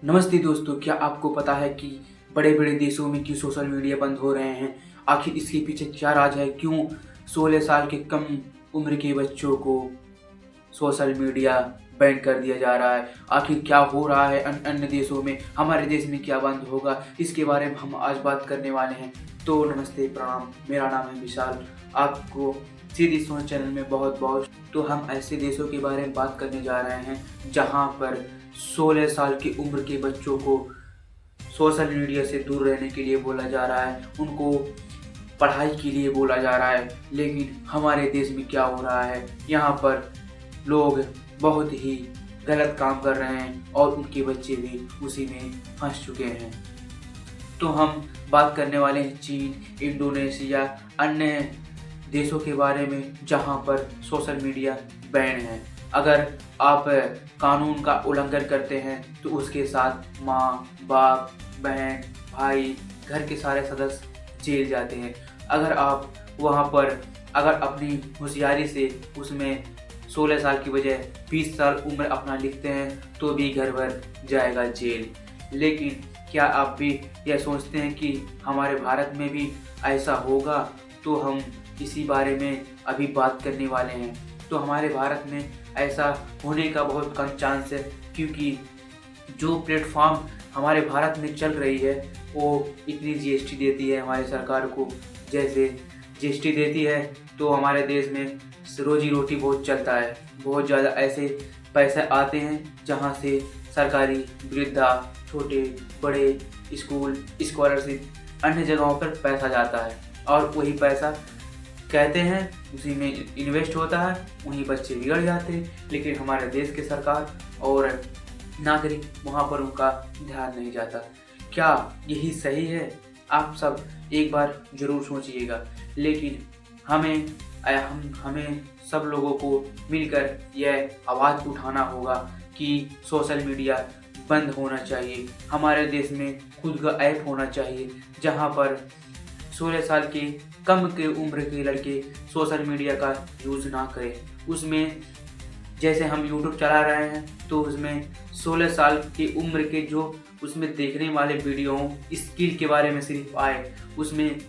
नमस्ते दोस्तों, क्या आपको पता है कि बड़े बड़े देशों में क्यों सोशल मीडिया बंद हो रहे हैं? आखिर इसके पीछे क्या राज है? क्यों 16 साल के कम उम्र के बच्चों को सोशल मीडिया बैन कर दिया जा रहा है? आखिर क्या हो रहा है अन्य देशों में? हमारे देश में क्या बंद होगा? इसके बारे में हम आज बात करने वाले हैं। तो नमस्ते, प्रणाम, मेरा नाम है विशाल। आपको सीधी सोच चैनल में बहुत बहुत। तो हम ऐसे देशों के बारे में बात करने जा रहे हैं जहां पर 16 साल की उम्र के बच्चों को सोशल मीडिया से दूर रहने के लिए बोला जा रहा है, उनको पढ़ाई के लिए बोला जा रहा है। लेकिन हमारे देश में क्या हो रहा है? यहाँ पर लोग बहुत ही गलत काम कर रहे हैं और उनके बच्चे भी उसी में फंस चुके हैं। तो हम बात करने वाले हैं चीन, इंडोनेशिया, अन्य देशों के बारे में जहां पर सोशल मीडिया बैन है। अगर आप कानून का उल्लंघन करते हैं तो उसके साथ माँ, बाप, बहन, भाई, घर के सारे सदस्य जेल जाते हैं। अगर आप वहां पर अपनी होशियारी से उसमें 16 साल की बजाय 20 साल उम्र अपना लिखते हैं तो भी घर भर जाएगा जेल। लेकिन क्या आप भी यह सोचते हैं कि हमारे भारत में भी ऐसा होगा? तो हम इसी बारे में अभी बात करने वाले हैं। तो हमारे भारत में ऐसा होने का बहुत कम चांस है, क्योंकि जो प्लेटफॉर्म हमारे भारत में चल रही है वो इतनी जीएसटी देती है हमारी सरकार को। जैसे जीएसटी देती है तो हमारे देश में रोजी रोटी बहुत चलता है। बहुत ज़्यादा ऐसे पैसे आते हैं जहां से सरकारी वृद्धा, छोटे बड़े स्कूल, स्कॉलरशिप, अन्य जगहों पर पैसा जाता है और वही पैसा कहते हैं उसी में इन्वेस्ट होता है, वहीं बच्चे बिगड़ जाते हैं। लेकिन हमारे देश के सरकार और नागरिक वहाँ पर उनका ध्यान नहीं जाता। क्या यही सही है? आप सब एक बार जरूर सोचिएगा। लेकिन हमें सब लोगों को मिलकर यह आवाज़ उठाना होगा कि सोशल मीडिया बंद होना चाहिए। हमारे देश में खुद का ऐप होना चाहिए जहाँ पर 16 साल के कम के उम्र के लड़के सोशल मीडिया का यूज़ ना करें। उसमें जैसे हम यूट्यूब चला रहे हैं तो उसमें 16 साल की उम्र के जो उसमें देखने वाले वीडियो स्किल के बारे में सिर्फ आए, उसमें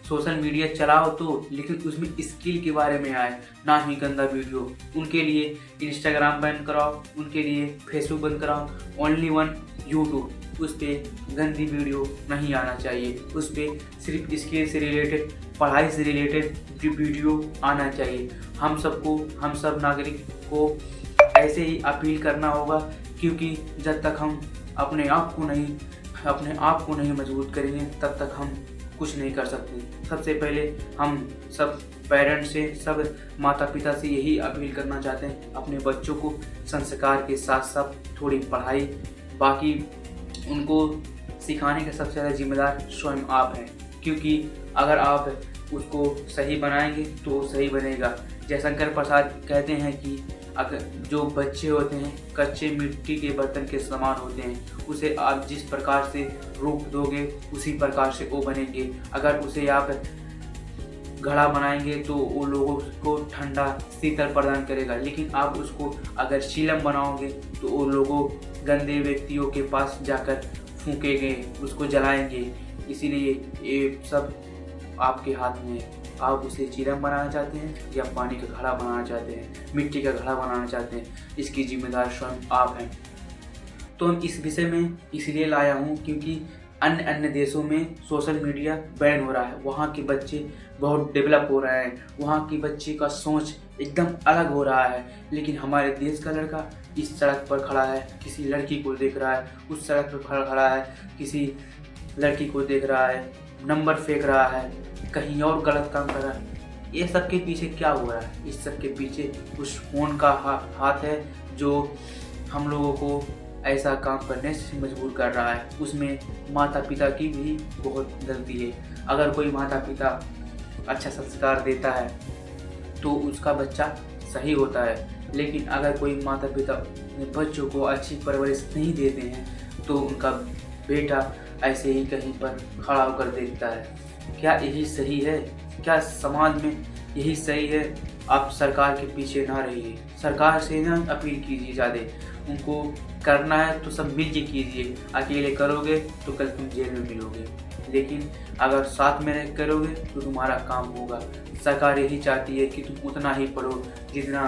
सोशल मीडिया चलाओ तो लेकिन उसमें स्किल के बारे में आए, ना ही गंदा वीडियो। उनके लिए इंस्टाग्राम बंद कराओ, उनके लिए फेसबुक बंद कराओ, ओनली वन यूट्यूब। उस पर गंदी वीडियो नहीं आना चाहिए। उस पर सिर्फ स्किल से रिलेटेड, पढ़ाई से रिलेटेड वीडियो आना चाहिए। हम सब नागरिक को ऐसे ही अपील करना होगा, क्योंकि जब तक हम अपने आप को नहीं मजबूत करेंगे तब तक हम कुछ नहीं कर सकते। सबसे पहले हम सब पेरेंट्स से, सब माता पिता से यही अपील करना चाहते हैं, अपने बच्चों को संस्कार के साथ साथ थोड़ी पढ़ाई, बाकी उनको सिखाने का सबसे ज़्यादा जिम्मेदार स्वयं आप हैं। क्योंकि अगर आप उसको सही बनाएंगे तो सही बनेगा। जयशंकर प्रसाद कहते हैं कि अगर जो बच्चे होते हैं कच्चे मिट्टी के बर्तन के समान होते हैं, उसे आप जिस प्रकार से रूप दोगे उसी प्रकार से वो बनेंगे। अगर उसे आप घड़ा बनाएंगे तो वो लोगों को ठंडा शीतल प्रदान करेगा। लेकिन आप उसको अगर शीलम बनाओगे तो वो लोगों गंदे व्यक्तियों के पास जाकर फूकेंगे, उसको जलाएंगे। इसीलिए ये सब आपके हाथ में है। आप उसे चीलम बनाना चाहते हैं या पानी का घड़ा बनाना चाहते हैं, मिट्टी का घड़ा बनाना चाहते हैं, इसकी जिम्मेदार स्वयं आप हैं। तो हम इस विषय में इसलिए लाया हूँ क्योंकि अन्य देशों में सोशल मीडिया बैन हो रहा है। वहाँ के बच्चे बहुत डेवलप हो रहे हैं, वहाँ के बच्चे का सोच एकदम अलग हो रहा है। लेकिन हमारे देश का लड़का इस सड़क पर खड़ा है, किसी लड़की को देख रहा है, उस सड़क पर खड़ा है, किसी लड़की को देख रहा है, नंबर फेंक रहा है, कहीं और गलत काम कर रहा है। ये सब के पीछे क्या हो रहा है? इस सब के पीछे उस फोन का हाथ है जो हम लोगों को ऐसा काम करने से मजबूर कर रहा है। उसमें माता पिता की भी बहुत गलती है। अगर कोई माता पिता अच्छा संस्कार देता है तो उसका बच्चा सही होता है। लेकिन अगर कोई माता पिता अपने बच्चों को अच्छी परवरिश नहीं देते हैं तो उनका बेटा ऐसे ही कहीं पर खड़ा होकर देखता है। क्या यही सही है? क्या समाज में यही सही है? आप सरकार के पीछे ना रहिए, सरकार से ना अपील कीजिए ज़्यादा, उनको करना है तो सब मिल के कीजिए। अकेले करोगे तो कल तुम जेल में मिलोगे, लेकिन अगर साथ में रह करोगे तो तुम्हारा काम होगा। सरकार यही चाहती है कि तुम उतना ही पढ़ो जितना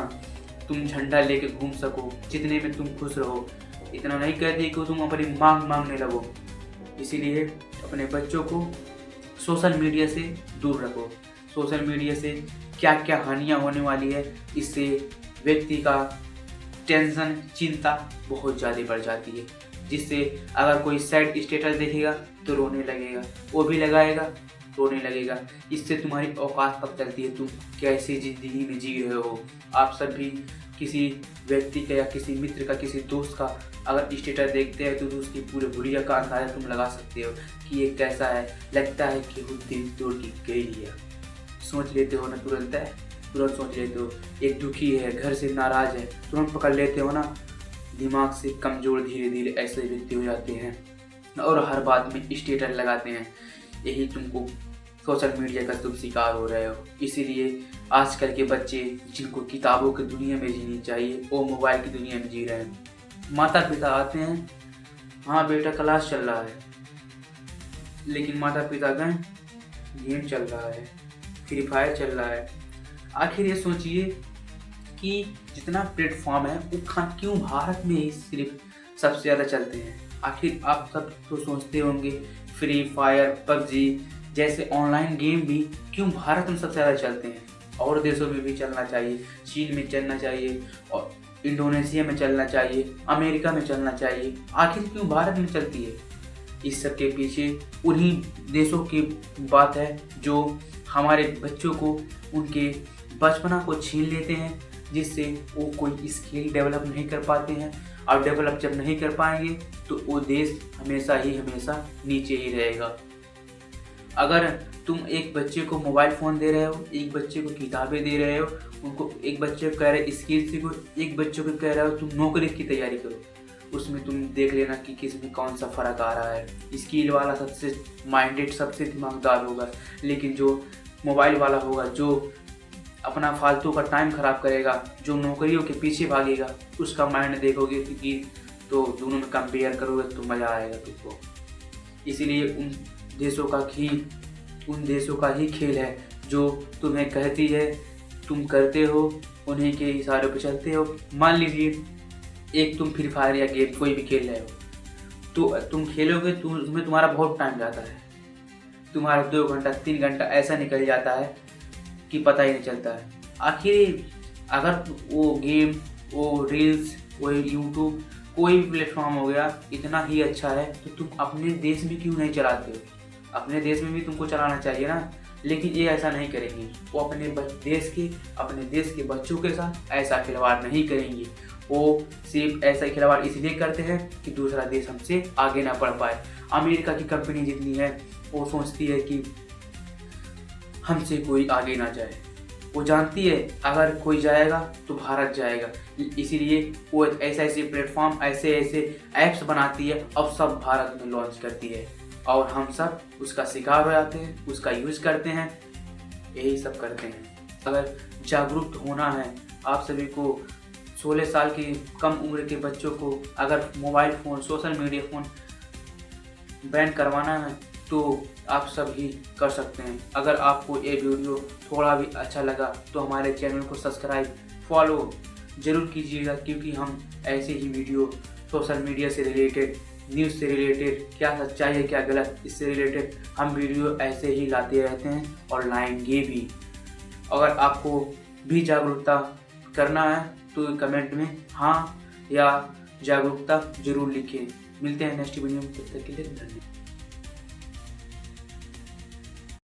तुम झंडा लेके घूम सको, जितने में तुम खुश रहो। इतना नहीं कहती कि तुम अपनी मांग मांगने लगो। इसीलिए अपने बच्चों को सोशल मीडिया से दूर रखो। सोशल मीडिया से क्या क्या हानियाँ होने वाली है, इससे व्यक्ति का टेंशन, चिंता बहुत ज़्यादा बढ़ जाती है, जिससे अगर कोई सैड स्टेटस देखेगा तो रोने लगेगा, वो भी लगाएगा रोने लगेगा। इससे तुम्हारी औकात पता चलती है तुम कैसी ज़िंदगी में जी रहे हो। आप सब भी किसी व्यक्ति का या किसी मित्र का, किसी दोस्त का अगर स्टेटस देखते हैं तो उसकी पूरे हुलिया का अंदाजा तुम लगा सकते हो कि ये कैसा है। लगता है कि वो दिल तोड़ के गई है। सोच लेते हो ना, तुरंत सोच लेते हो। एक दुखी है, घर से नाराज है, तुरंत पकड़ लेते हो ना। दिमाग से कमज़ोर धीरे धीरे ऐसे व्यक्ति हो जाते हैं और हर बात में स्टेटस लगाते हैं। यही तुमको सोशल मीडिया का तुम शिकार हो रहे हो। इसीलिए आजकल के बच्चे जिनको किताबों की दुनिया में जीनी चाहिए वो मोबाइल की दुनिया में जी रहे हैं। माता पिता आते हैं, हाँ बेटा क्लास चल रहा है, लेकिन माता पिता गए गेम चल रहा है, फ्री फायर चल रहा है। आखिर ये सोचिए कि जितना प्लेटफॉर्म है वो क्यों भारत में ही सिर्फ सबसे ज़्यादा चलते हैं। आखिर आप सब तो सोचते होंगे फ्री फायर, पबजी जैसे ऑनलाइन गेम भी क्यों भारत में सबसे ज़्यादा चलते हैं। और देशों में भी चलना चाहिए, चीन में चलना चाहिए और इंडोनेशिया में चलना चाहिए, अमेरिका में चलना चाहिए। आखिर क्यों भारत में चलती है? इस सब के पीछे उन्हीं देशों की बात है जो हमारे बच्चों को उनके बचपना को छीन लेते हैं, जिससे वो कोई स्किल डेवलप नहीं कर पाते हैं। और डेवलप जब नहीं कर पाएंगे तो वो देश हमेशा नीचे ही रहेगा। अगर तुम एक बच्चे को मोबाइल फ़ोन दे रहे हो, एक बच्चे को किताबें दे रहे हो, उनको एक बच्चे को कह रहे स्किल सीखो, एक बच्चे को कह रहे हो तुम नौकरी की तैयारी करो, उसमें तुम देख लेना कि किस में कौन सा फ़र्क आ रहा है। स्किल वाला सबसे माइंडेड, सबसे दिमागदार होगा, लेकिन जो मोबाइल वाला होगा, जो अपना फालतू का टाइम ख़राब करेगा, जो नौकरियों के पीछे भागेगा, उसका माइंड देखोगे कि तो दोनों में कंपेयर करोगे तो मज़ा आएगा तुमको। इसीलिए उन देशों का ही खेल है जो तुम्हें कहती है तुम करते हो, उन्हीं के इशारों पे चलते हो। मान लीजिए एक तुम फ्री फायर या गेम कोई भी खेल रहे हो, तो तुम खेलोगे तो उसमें तुम्हारा बहुत टाइम जाता है, तुम्हारा 2 घंटा 3 घंटा ऐसा निकल जाता है कि पता ही नहीं चलता है। आखिर अगर वो गेम, वो रील्स, वो यूट्यूब, कोई भी प्लेटफॉर्म हो गया इतना ही अच्छा है तो तुम अपने देश में क्यों नहीं चलाते हो? अपने देश में भी तुमको चलाना चाहिए ना। लेकिन ये ऐसा नहीं करेंगे, वो अपने देश के बच्चों के साथ ऐसा खिलवाड़ नहीं करेंगे। वो सिर्फ ऐसा खिलवाड़ इसलिए करते हैं कि दूसरा देश हमसे आगे ना बढ़ पाए। अमेरिका की कंपनी जितनी है वो सोचती है कि हमसे कोई आगे ना जाए। वो जानती है अगर कोई जाएगा तो भारत जाएगा, इसीलिए वो ऐसे प्लेटफॉर्म, ऐसे ऐप्स बनाती है और सब भारत में लॉन्च करती है और हम सब उसका शिकार हो जाते हैं, उसका यूज़ करते हैं, यही सब करते हैं। अगर जागरूक होना है आप सभी को, 16 साल की कम उम्र के बच्चों को अगर mobile phone, social media phone ban करवाना है तो आप सब ही कर सकते हैं। अगर आपको ये वीडियो थोड़ा भी अच्छा लगा तो हमारे चैनल को सब्सक्राइब, फॉलो ज़रूर कीजिएगा, क्योंकि हम ऐसे ही वीडियो सोशल मीडिया से रिलेटेड, न्यूज़ से रिलेटेड, क्या सच्चाई है क्या गलत, इससे रिलेटेड हम वीडियो ऐसे ही लाते रहते हैं और लाएंगे भी। अगर आपको भी जागरूकता करना है तो कमेंट में हाँ या जागरूकता ज़रूर लिखें। मिलते हैं नेक्स्ट वीडियो में, तब तक के लिए धन्यवाद।